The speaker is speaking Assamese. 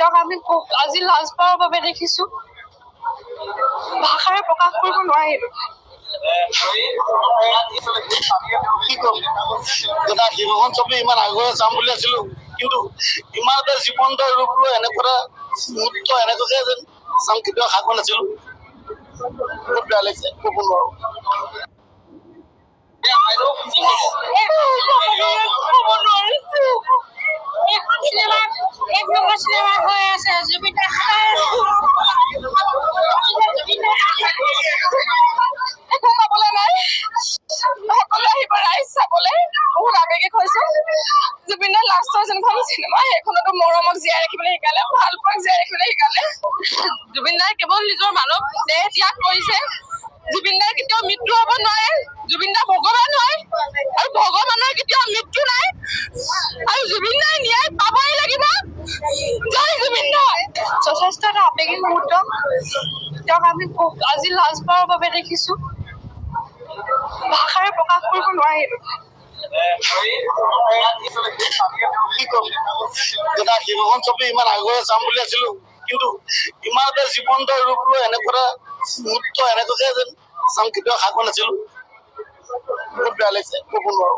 তেওঁক আমি আজি লাজবাৰৰ বাবে দেখিছো, ভাষাৰে প্ৰকাশ কৰিব নোৱাৰিলো। কি কম দাদা, শিৱখন ছবি ইমান আগুৱাই যাম বুলি আছিলো, কিন্তু ইমান এটা জীৱন্ত ৰূপ লৈ এনেকুৱা মুহূৰ্ত এনেকুৱাকে যেন চাম কেতিয়াও খাব নাছিলো। বহুত বেয়া লাগিছে, ক'ব নোৱাৰো। এখন চিনেমা এক নম্বৰ চিনেমা হৈ আছে, জুবিন একো কবলৈ নাই। সকলোৱে আহিব ৰাইজ চাবলৈ, বহুত আৱেগিক হৈছে। জুবিনৰ লাষ্টৰ যোনখন চিনেমা, সেইখনতো মৰমক জীয়াই ৰাখিবলৈ শিকালে, ভাল পোৱাক জীয়াই ৰাখিবলৈ শিকালে। জুবিন দাই কেৱল নিজৰ মানৱ দেহ ত্যাগ কৰিছে। জুবিন দাৰ কেতিয়াও মৃত্যু হব নোৱাৰে। জুবিন দা ভগৱান হয়, আৰু ভগৱানৰ কেতিয়াও মৃত্যু নাই, আৰু জুবিন দাই ন্যায় পাবই লাগিব। জয় জুবিন দা। যথেষ্ট এটা আৱেগিক মুহূৰ্ত। তেওঁক আমি আজি লাজবাৰৰ বাবে দেখিছো, ভাষাৰে প্ৰকাশ কৰিব নোৱাৰিলো। কি কম দাদা, শিৱখন ছবি ইমান আগুৱাই যাম বুলি আছিলো, কিন্তু ইমান এটা জীৱন্ত ৰূপ লৈ এনেকুৱা মুহূৰ্ত এনেকুৱাকে যেন চাম কেতিয়াও খাব নাছিলো। বহুত বেয়া লাগিছে, ক'ব নোৱাৰো।